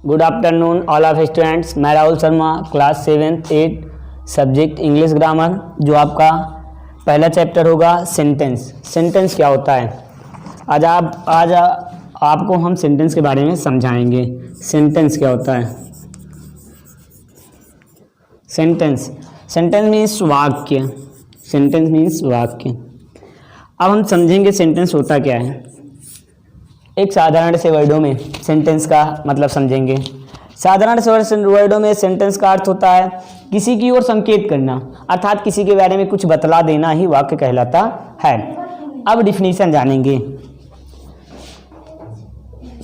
Good afternoon all of students. मैं Rahul Sharma, class 7th 8 subject English grammar. जो आपका पहला चैप्टर होगा सेंटेंस। सेंटेंस क्या होता है, आज आपको हम सेंटेंस के बारे में समझाएंगे। सेंटेंस क्या होता है। सेंटेंस मीन्स वाक्य। सेंटेंस मीन्स वाक्य। अब हम समझेंगे सेंटेंस होता क्या है। एक साधारण से वर्डों में सेंटेंस का मतलब समझेंगे। साधारण से वर्डों में सेंटेंस का अर्थ होता है किसी की ओर संकेत करना, अर्थात किसी के बारे में कुछ बतला देना ही वाक्य कहलाता है। अब डिफिनीशन जानेंगे।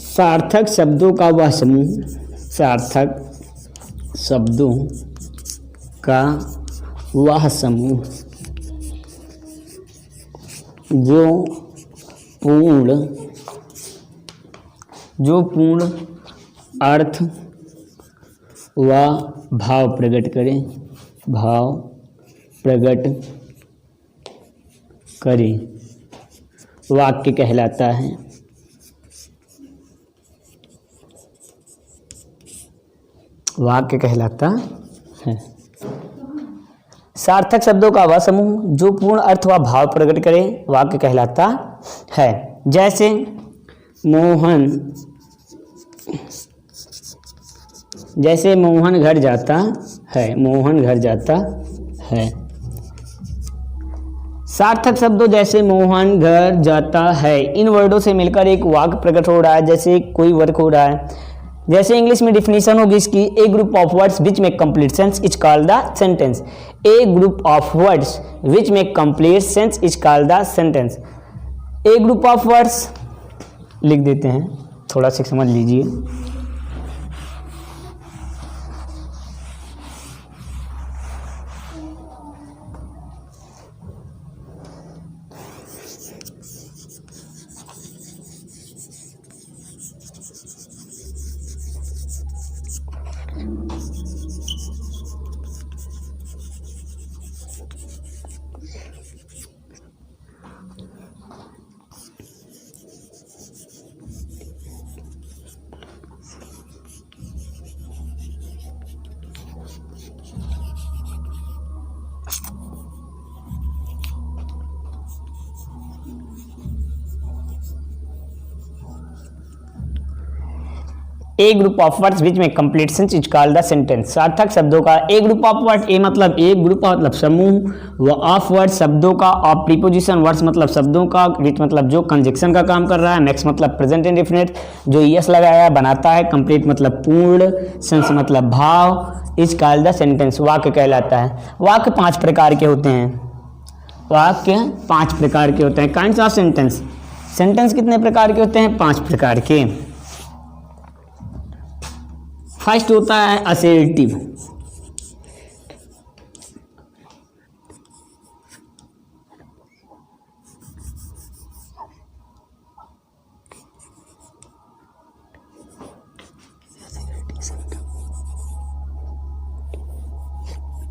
सार्थक शब्दों का वह समूह, सार्थक शब्दों का वह समूह जो पूर्ण अर्थ व भाव प्रकट करे वाक्य कहलाता है। वाक्य कहलाता है। सार्थक शब्दों का वह समूह जो पूर्ण अर्थ व भाव प्रकट करे वाक्य कहलाता है। जैसे मोहन घर जाता है। मोहन घर जाता है। सार्थक शब्दों जैसे मोहन घर जाता है, इन वर्डों से मिलकर एक वाक्य प्रकट हो रहा है, जैसे कोई वर्क हो रहा है। जैसे इंग्लिश में डिफिनीशन होगी इसकी, a group of words which make complete sense is called the sentence. A group of words which make complete sense is called the sentence. A group of words लिख देते हैं, थोड़ा सा समझ लीजिए। A group of words which में complete sense is called the sentence. सार्थक शब्दों का a group of word, a मतलब एक ग्रुप मतलब समूह, व ऑफ वर्ड शब्दों का, ऑफ प्रीपोजिशन वर्ड्स मतलब शब्दों का, विच मतलब जो कंजक्शन का काम कर रहा है, मैक्स मतलब प्रेजेंट इंडेफिनिट जो यस लगाया बनाता है, कंप्लीट मतलब पूर्ण, सेंस मतलब भाव, इज कॉल्ड द सेंटेंस वाक्य कहलाता है। वाक्य 5 प्रकार के होते हैं। वाक्य 5 प्रकार के होते हैं। Kinds of sentence. सेंटेंस कितने प्रकार के होते हैं? 5 प्रकार के। फर्स्ट होता है असर्टिव।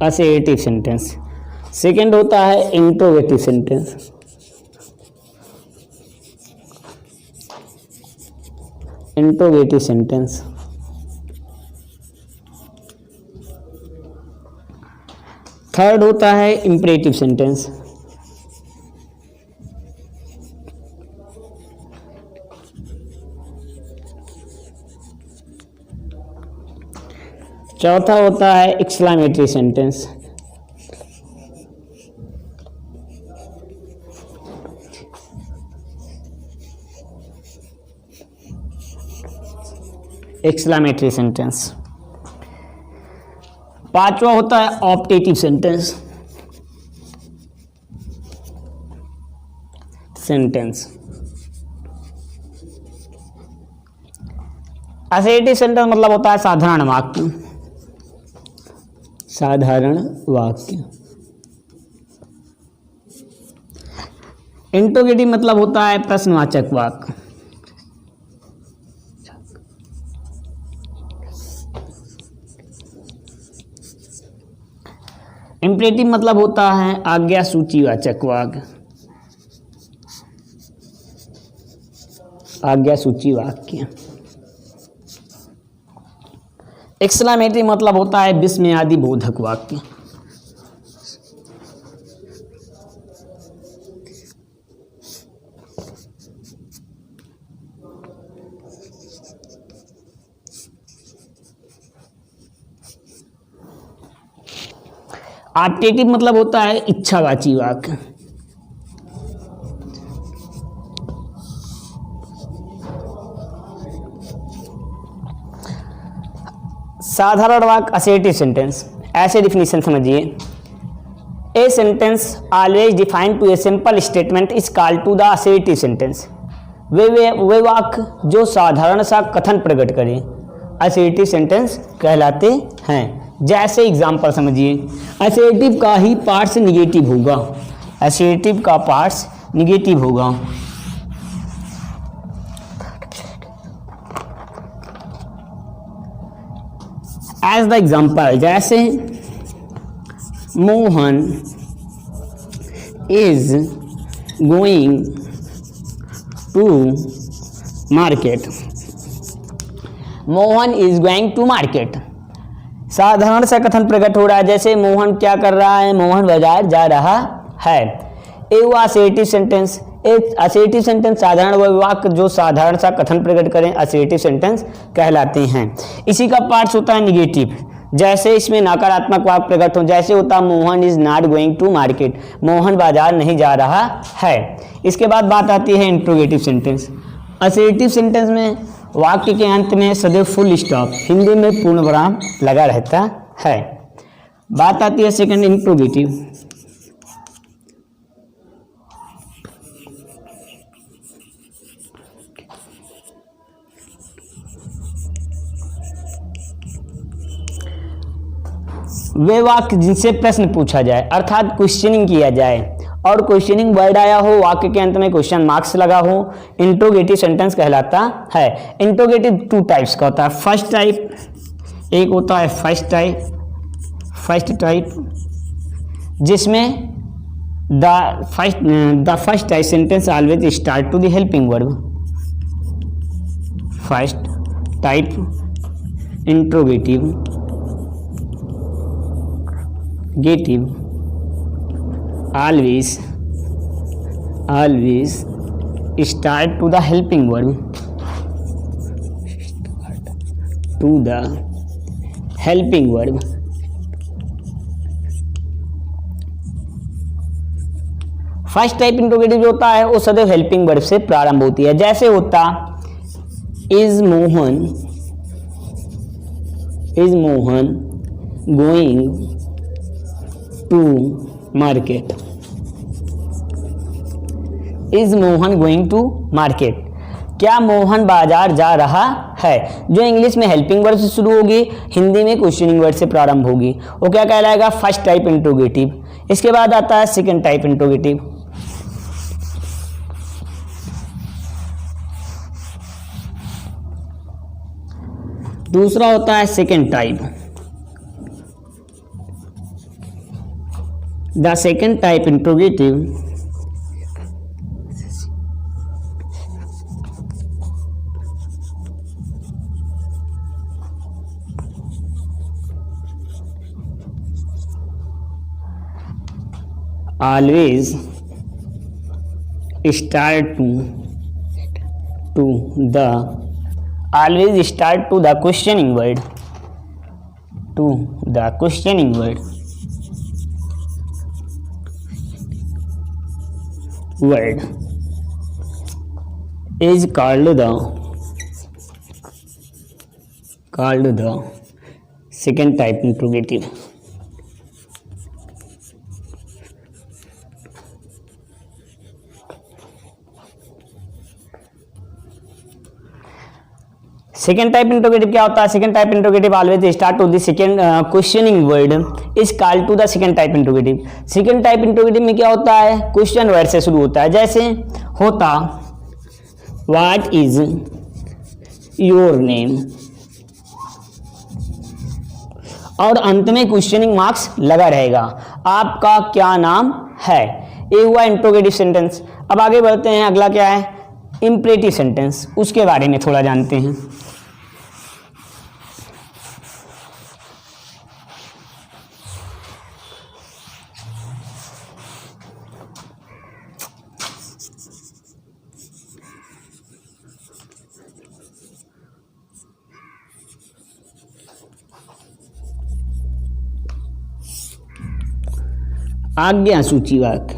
Assertive sentence. सेकंड होता है interrogative sentence. Interrogative sentence. Third होता है इंपरेटिव सेंटेंस। चौथा होता है एक्सक्लेमेटरी सेंटेंस। Exclamatory sentence. पांचवा होता है ऑप्टेटिव सेंटेंस। असर्टिव सेंटेंस मतलब होता है साधारण वाक्य। साधारण वाक्य। इंट्रोगेटिव मतलब होता है प्रश्नवाचक वाक्य। इम्परेटिव मतलब होता है आज्ञा सूचीवाचक वाक्य। आज्ञा सूची वाक्य। एक्सक्लेमेटरी मतलब होता है विस्मयादि बोधक वाक्य। आर्टिकेटिव मतलब होता है इच्छावाची वाक्य। साधारण वाक्य असर्टिव सेंटेंस। ऐसे डिफिनीशन समझिए, a sentence always defined to a simple statement is called to the assertive sentence. वे वाक्य जो साधारण सा कथन प्रकट करें असर्टिव सेंटेंस कहलाते हैं। जैसे एग्जाम्पल समझिए, असर्टिव का ही पार्ट्स निगेटिव होगा, असर्टिव का पार्ट्स निगेटिव होगा। एज द एग्जाम्पल, जैसे Mohan is going to market. Mohan is going to market, साधारण सा कथन प्रकट हो रहा है। जैसे मोहन क्या कर रहा है, मोहन बाजार जा रहा है। ये हुआ असर्टिव सेंटेंस। एक असर्टिव सेंटेंस साधारण वाक्य जो साधारण सा कथन प्रकट करें असर्टिव सेंटेंस कहलाते हैं। इसी का पार्ट्स होता है निगेटिव। जैसे इसमें नकारात्मक वाक्य प्रकट हो, जैसे होता Mohan is not going to market, Mohan बाजार नहीं जा रहा है। इसके बाद बात आती है इंट्रोगेटिव सेंटेंस। असर्टिव सेंटेंस में वाक्य के अंत में सदैव फुल स्टॉप, हिंदी में पूर्ण विराम लगा रहता है। बात आती है सेकंड इंट्रोगेटिव। वे वाक्य जिनसे प्रश्न पूछा जाए अर्थात क्वेश्चनिंग किया जाए और क्वेश्चनिंग वर्ड आया हो, वाक्य के अंत में क्वेश्चन मार्क्स लगा हो, इंट्रोगेटिव सेंटेंस कहलाता है। इंट्रोगेटिव टू टाइप्स का होता है। फर्स्ट टाइप, एक होता है फर्स्ट टाइप जिसमें the first type sentence always start to the helping verb. First type interrogative गेटिव always start to the helping verb, to the helping verb। First type interrogative जो होता है वो सदैव हेल्पिंग वर्ब से प्रारंभ होती है। जैसे होता is Mohan going to market. Is Mohan going to market, क्या मोहन बाजार जा रहा है। जो इंग्लिश में हेल्पिंग वर्ड से शुरू होगी, हिंदी में क्वेश्चनिंग वर्ड से प्रारंभ होगी, वो क्या कहलाएगा, फर्स्ट टाइप इंट्रोगेटिव। इसके बाद आता है सेकंड टाइप इंट्रोगेटिव। दूसरा होता है second type. The second type interrogative always start to the questioning word, word is called the second type interrogative। Second type interrogative क्या होता है, second type interrogative always start to the second questioning word is called to the second type interrogative. Second type interrogative में क्या होता है, question word से शुरू होता है। जैसे होता व्हाट इज योर नेम, और अंत में क्वेश्चनिंग मार्क्स लगा रहेगा, आपका क्या नाम है। ये हुआ इंट्रोगेटिव सेंटेंस। अब आगे बढ़ते हैं, अगला क्या है, इम्परेटिव सेंटेंस, उसके बारे में थोड़ा जानते हैं। आज्ञा सूची वाक्य।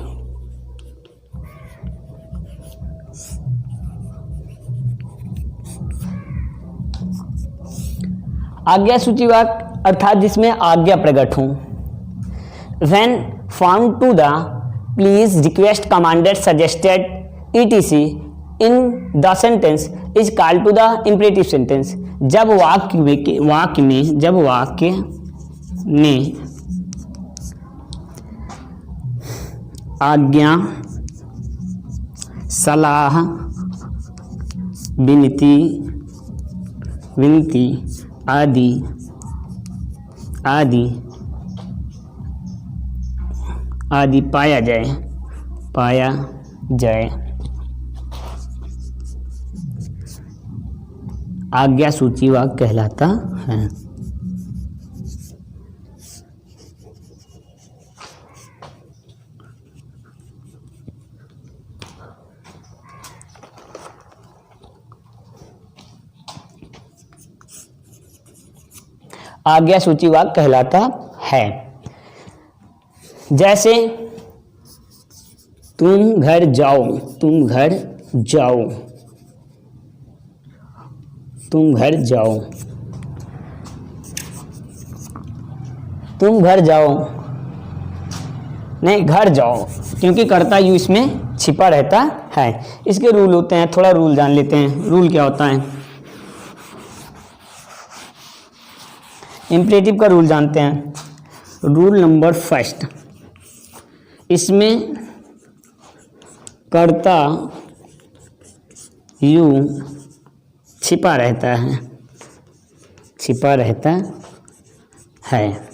आज्ञा सूची वाक्य अर्थात जिसमें आज्ञा प्रकट हो। When found to the please request commanded suggested etc in the sentence is called to the imperative sentence। जब वाक्य में आज्ञा, सलाह, विनती आदि पाया जाए आज्ञा सूची वाक्य कहलाता है। आज्ञा सूची वाक्य कहलाता है। जैसे तुम घर जाओ, नहीं घर जाओ, क्योंकि कर्ता यू इसमें छिपा रहता है। इसके रूल होते हैं, थोड़ा रूल जान लेते हैं। रूल क्या होता है? इम्परेटिव का रूल जानते हैं। रूल नंबर फर्स्ट, इसमें कर्ता यू छिपा रहता है।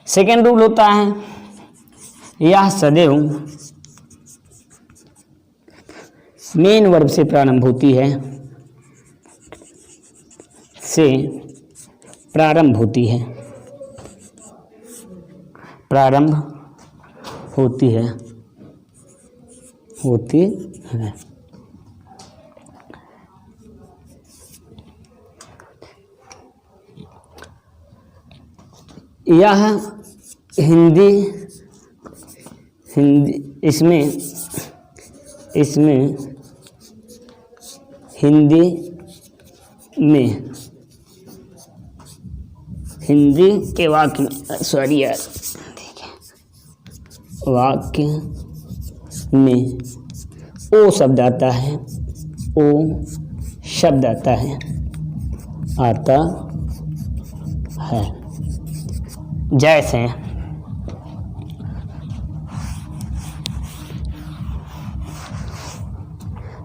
सेकेंड रूल होता है यह सदैव मेन वर्ब से प्रारंभ होती है, प्रारंभ होती है। यह हिंदी इसमें हिंदी के वाक्य में ओ शब्द आता है,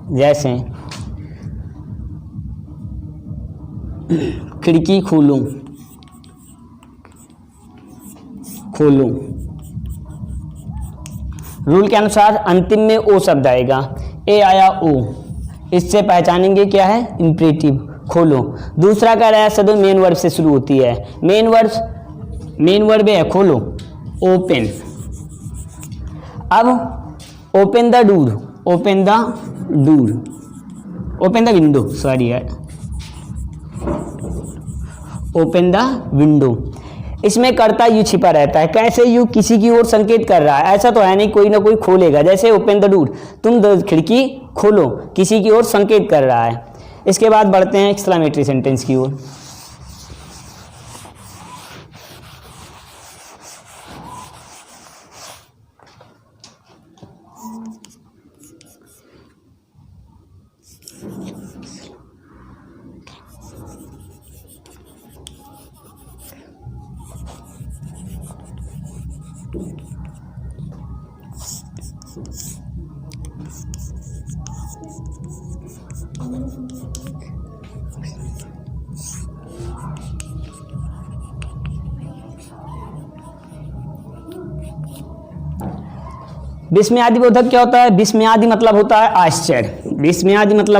जैसे खिड़की खोलो, रूल के अनुसार अंतिम में ओ शब्द आएगा। ए आया ओ, इससे पहचानेंगे क्या है? इम्परेटिव, खोलो। दूसरा कह रहा है सदैव मेन वर्ब से शुरू होती है। मेन वर्ब है खोलो, ओपन। अब open the window, open the window. इसमें कर्ता यू छिपा रहता है। कैसे? यू किसी की ओर संकेत कर रहा है, ऐसा तो है नहीं, कोई ना कोई खोलेगा। जैसे ओपन द डोर, तुम खिड़की खोलो, किसी की ओर संकेत कर रहा है। इसके बाद बढ़ते हैं एक्सक्लेमेटरी सेंटेंस की ओर। विस्मयादि बोधक क्या होता है? विस्मयादि मतलब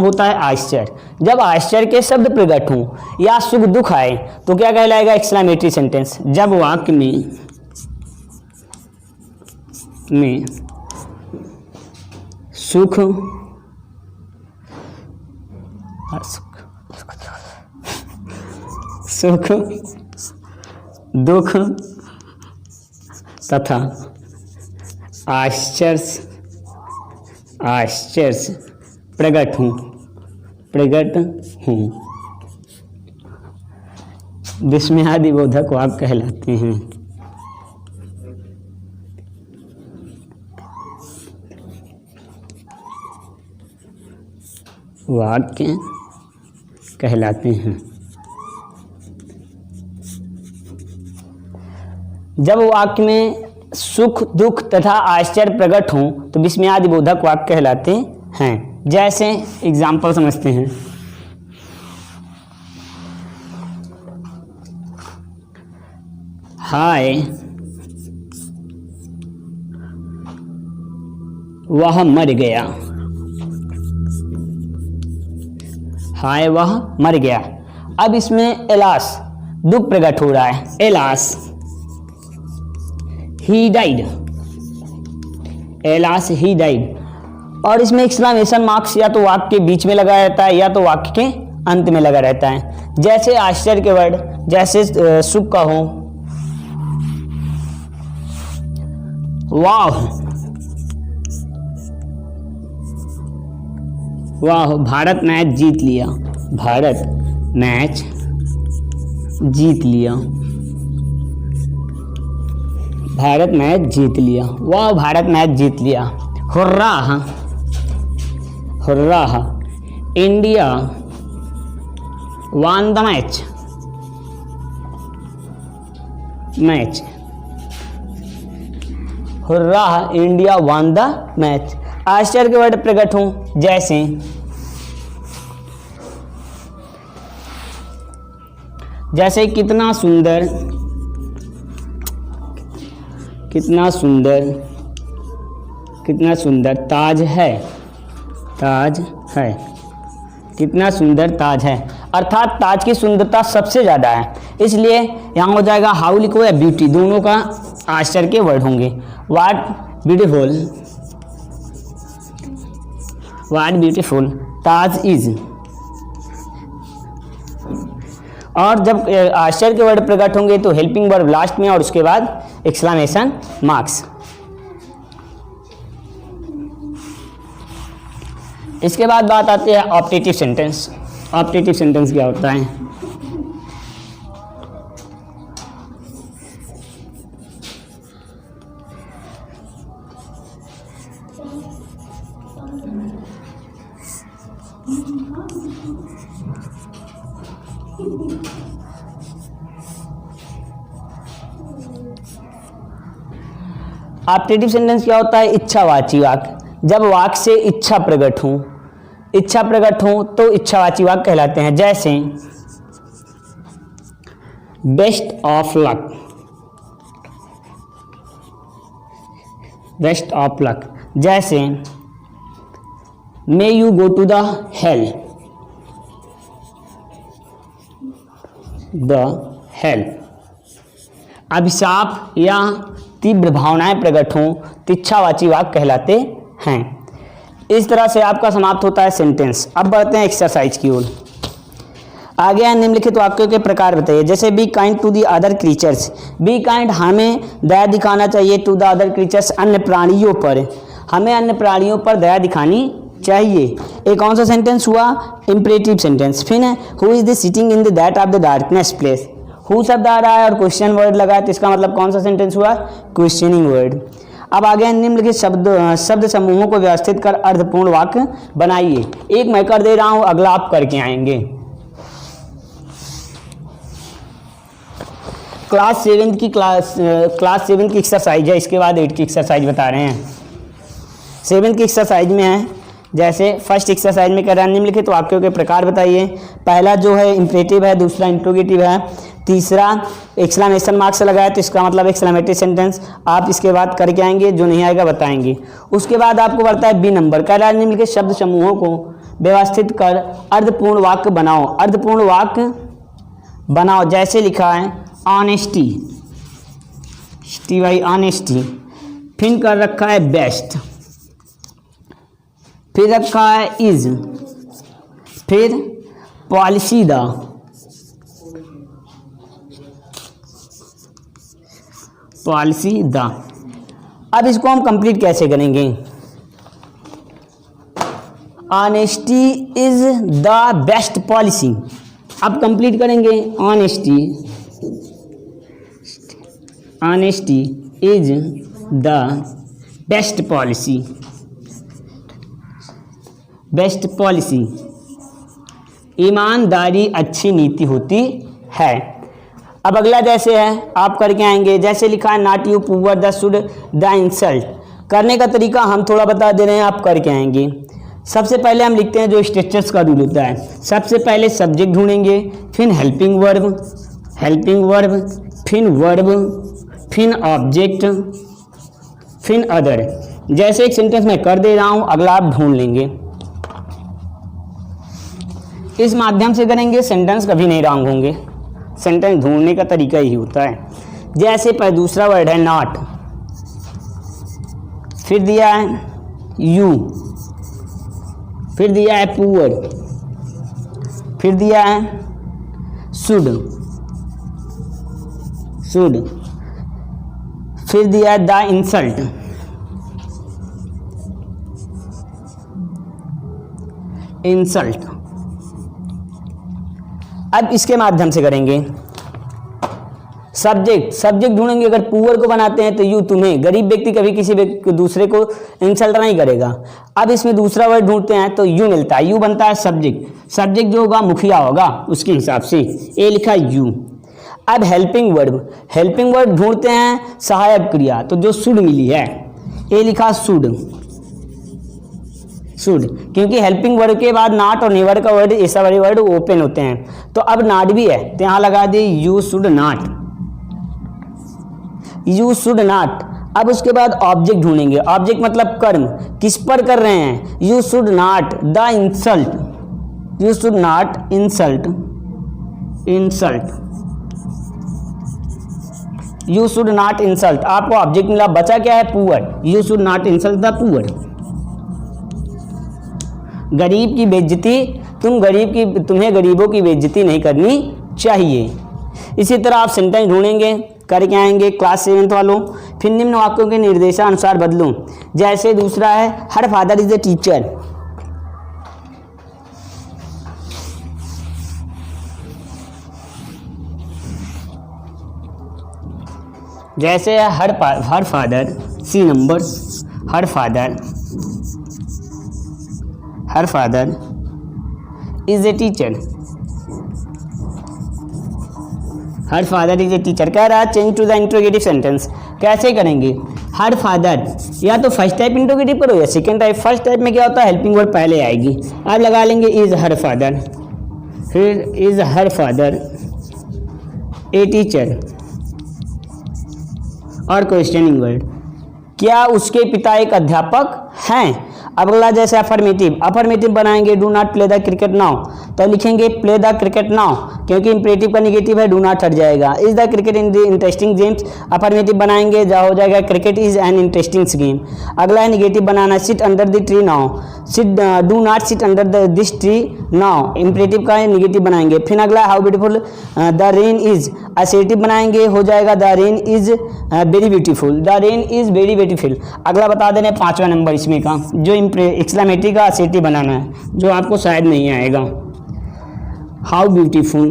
होता है आश्चर्य। जब आश्चर्य के शब्द प्रकट हों या सुख दुख आए तो क्या कहलाएगा? Exclamatory sentence. जब वाक्य में सुख दुख तथा आश्चर्य प्रकट हूँ विस्मयादिबोधक वाक्य कहलाते हैं। वाक्य कहलाते हैं। जब वाक्य में सुख दुख तथा आश्चर्य प्रकट हों तो विस्मयादिबोधक वाक्य कहलाते हैं। जैसे एग्जाम्पल समझते हैं। हाय वह मर गया। हाय वह मर गया। अब इसमें एलास दुख प्रकट हो रहा है। Alas he died. Alas he died. और इसमें एक्सक्लेमेशन मार्क्स या तो वाक्य के बीच में लगा रहता है या तो वाक्य के अंत में लगा रहता है। जैसे आश्चर्य के वर्ड जैसे सुख का हो वाह वाह भारत मैच जीत लिया। भारत मैच जीत लिया। भारत मैच जीत लिया। वाह भारत मैच जीत लिया। Hurrah hurrah India one the match. Hurrah India one the match. आश्चर्य के वर्ड प्रकट हों जैसे कितना सुंदर कितना सुंदर कितना सुंदर ताज है। ताज है। कितना सुंदर ताज है। अर्थात ताज की सुंदरता सबसे ज़्यादा है, इसलिए यहाँ हो जाएगा हाउ लिखो या ब्यूटी, दोनों का आश्चर्य के वर्ड होंगे। What beautiful Taj is. और जब आश्चर्य के वर्ड प्रकट होंगे तो हेल्पिंग वर्ब लास्ट में और उसके बाद एक्सक्लेमेशन मार्क्स। इसके बाद बात आती है ऑप्टेटिव सेंटेंस। ऑप्टेटिव सेंटेंस क्या होता है? ऑप्टेटिव सेंटेंस क्या होता है? इच्छावाची वाक्य। जब वाक्य से इच्छा प्रकट हो तो इच्छावाची वाक्य कहलाते हैं। जैसे best of luck. Best of luck. जैसे may you go to the hell. अभिशाप या तीव्र भावनाएं प्रकट हों तो इच्छावाची वाक्य कहलाते हैं। इस तरह से आपका समाप्त होता है सेंटेंस। अब बढ़ते हैं एक्सरसाइज की ओर। आगे हैं निम्नलिखित वाक्यों के प्रकार बताइए। जैसे be kind to the other creatures. Be kind हमें दया दिखाना चाहिए। टू द अदर क्रीचर्स अन्य प्राणियों पर। हमें अन्य प्राणियों पर दया दिखानी चाहिए। एक कौन सा सेंटेंस हुआ? Imperative sentence. फिर who is the sitting in the that of the darkness place. Who शब्द आ रहा है और क्वेश्चन वर्ड लगा है तो इसका मतलब कौन सा सेंटेंस हुआ? Questioning word. अब आगे निम्नलिखित शब्द समूहों को व्यवस्थित कर अर्थपूर्ण वाक्य बनाइए। एक मैं कर दे रहा हूं, अगला आप करके आएंगे। क्लास 7 की एक्सरसाइज है, इसके बाद 8 की एक्सरसाइज बता रहे हैं। 7 की एक्सरसाइज में है, जैसे फर्स्ट एक्सरसाइज में कह रहा है निम्नलिखित वाक्यों के प्रकार बताइए। पहला जो है इंपरेटिव है, दूसरा इंट्रोगेटिव है, तीसरा एक्सक्लेमेशन मार्क्स लगाया तो इसका मतलब एक्सक्लेमेटरी सेंटेंस। आप इसके बाद करके आएंगे, जो नहीं आएगा बताएंगे। उसके बाद आपको बढ़ता है बी नंबर। कह रहा है निम्नलिखित शब्द समूहों को व्यवस्थित कर अर्थपूर्ण वाक्य बनाओ। अर्थपूर्ण वाक्य बनाओ जैसे लिखा है ऑनेस्टी, ऑनेस्टी। फिर कर रखा है बेस्ट, फिर रखा है इज, फिर पॉलिसीदा, पॉलिसी द। अब इसको हम कंप्लीट कैसे करेंगे? Honesty is the best policy. अब कंप्लीट करेंगे honesty is the best policy. Best policy, ईमानदारी अच्छी नीति होती है। अब अगला जैसे है आप करके आएंगे, जैसे लिखा है not you poor the should the insult. करने का तरीका हम थोड़ा बता दे रहे हैं, आप करके आएंगे। सबसे पहले हम लिखते हैं जो स्ट्रक्चर्स का रूल होता है। सबसे पहले सब्जेक्ट ढूंढेंगे, फिर हेल्पिंग वर्ब, फिर वर्ब, फिर ऑब्जेक्ट, फिर अदर। जैसे एक सेंटेंस मैं कर दे रहा हूं, अगला आप ढूंढ लेंगे। इस माध्यम से करेंगे, सेंटेंस कभी नहीं रॉन्ग होंगे। सेंटेंस ढूंढने का तरीका ही होता है। जैसे पर दूसरा वर्ड है नॉट, फिर दिया है यू, फिर दिया है पुअर, फिर दिया है शुड, फिर दिया है द इंसल्ट, अब इसके माध्यम से करेंगे। सब्जेक्ट ढूंढेंगे। अगर पुअर को बनाते हैं तो यू, तुम्हें। गरीब व्यक्ति कभी किसी दूसरे को इंसल्ट नहीं करेगा। अब इसमें दूसरा वर्ड ढूंढते हैं तो यू मिलता है, यू बनता है सब्जेक्ट जो होगा मुखिया होगा उसके हिसाब से, ए लिखा यू। अब हेल्पिंग वर्ड ढूंढते हैं सहायक क्रिया, तो जो शुड मिली है, ए लिखा शुड, क्योंकि हेल्पिंग वर्ड के बाद नॉट और नेवर का वर्ड, ऐसा वाले वर्ड ओपन होते हैं। तो अब नॉट भी है तो यहाँ लगा दिए यू शुड नॉट। अब उसके बाद ऑब्जेक्ट ढूंढेंगे। ऑब्जेक्ट मतलब कर्म, किस पर कर रहे हैं? You should not the insult, you should not insult, you should not insult. आपको ऑब्जेक्ट मिला, बचा क्या है? Poor, you should not insult the poor. गरीब की बेइज्जती, तुम्हें गरीबों की बेइज्जती नहीं करनी चाहिए। इसी तरह आप सेंटेंस ढूंढेंगे, करके आएंगे क्लास 7 वालों। फिर निम्न वाक्यों के निर्देशानुसार बदलूं। जैसे दूसरा है her father is a teacher. जैसे है her father, C number, her father is a teacher. Her father is a teacher कह रहा है change to the interrogative sentence. कैसे करेंगे? हर फादर, या तो फर्स्ट टाइप इंट्रोगेटिव करो या सेकेंड टाइप। फर्स्ट टाइप में क्या होता है? हेल्पिंग वर्ड पहले आएगी। अब लगा लेंगे इज हर फादर, फिर is her father a teacher, और क्वेश्चनिंग वर्ड, क्या उसके पिता एक अध्यापक हैं? अब अगला जैसे अफर्मेटिव बनाएंगे। Do not play the cricket now, तो लिखेंगे प्ले द क्रिकेट नाउ, क्योंकि इंपरेटिव का निगेटिव है, डू नॉट हट जाएगा। Is the cricket in the interesting games, affirmative बनाएंगे, हो जाएगा cricket is an interesting game. अगला है negative banana, sit under the tree now, do not sit under this tree now, imperative का negative बनाएंगे। फिर अगला how beautiful the rain is, assertive बनाएंगे, हो जाएगा the rain is very beautiful, the rain is very beautiful. अगला बता देने 5वां नंबर इसमें का, जो एक्सक्लेमेटरी का असर्टिव बनाना है, जो आपको शायद नहीं आएगा। How beautiful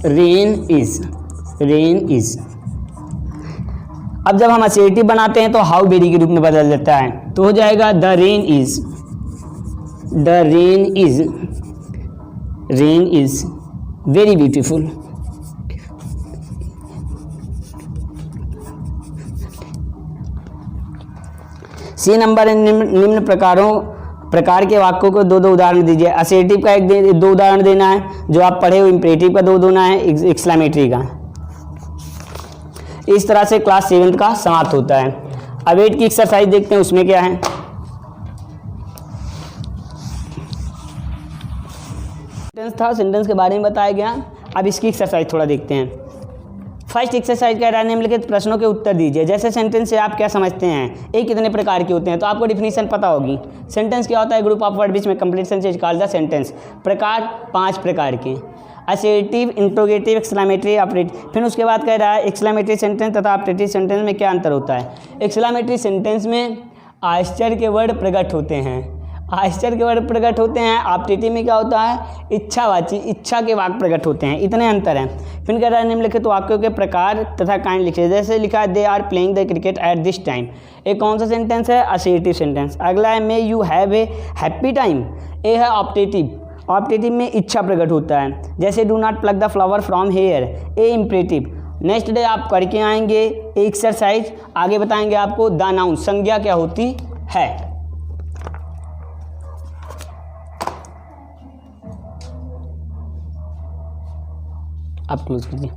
rain is. अब जब हम असर्टिव बनाते हैं तो हाउ वेरी के रूप में बदल जाता है, तो हो जाएगा the rain is very beautiful. C number, निम्न प्रकार के वाक्यों को दो उदाहरण दीजिए। असर्टिव का दो उदाहरण देना है जो आप पढ़े हो, इंपरेटिव का दो देना है, एक्सक्लेमेटरी का। इस तरह से क्लास 7 का समाप्त होता है। अब 8 की एक्सरसाइज देखते हैं, उसमें क्या है। सेंटेंस के बारे में बताया गया। अब इसकी एक्सरसाइज थोड़ा देखते हैं। फर्स्ट एक्सरसाइज कह रहा है निम्नलिखित प्रश्नों के उत्तर दीजिए। जैसे सेंटेंस से आप क्या समझते हैं, एक कितने प्रकार के होते हैं, तो आपको डिफिनीशन पता होगी। सेंटेंस क्या होता है? ग्रुप ऑफ वर्ड विच में complete sense is called the sentence. प्रकार 5 प्रकार के। Assertive, interrogative, exclamatory, operative. फिर उसके बाद कह रहा है एक्सक्लेमेटरी सेंटेंस तथा ऑपरेटिव सेंटेंस में क्या अंतर होता है। एक्सक्लेमेटरी सेंटेंस में आश्चर्य के वर्ड प्रकट होते हैं, आश्चर्य के वर्ड प्रकट होते हैं। ऑपरेटिव में क्या होता है, इच्छावाची, इच्छा के वाक्य प्रकट होते हैं। इतने अंतर हैं। फिर कह रहा है निम्नलिखित वाक्यों के प्रकार तथा काइंड लिखे। जैसे लिखा है they are playing the cricket at this time, एक कौन सा सेंटेंस है, असर्टिव सेंटेंस। अगला है may you have a happy time, ए है ऑपरेटिव, ऑपरेटिव में इच्छा प्रकट होता है। जैसे do not pluck the flower from here, a imperative. Next day आप करके आएंगे एक्सरसाइज, आगे बताएंगे आपको द नाउन, संज्ञा क्या होती है। आप क्लोज कीजिए।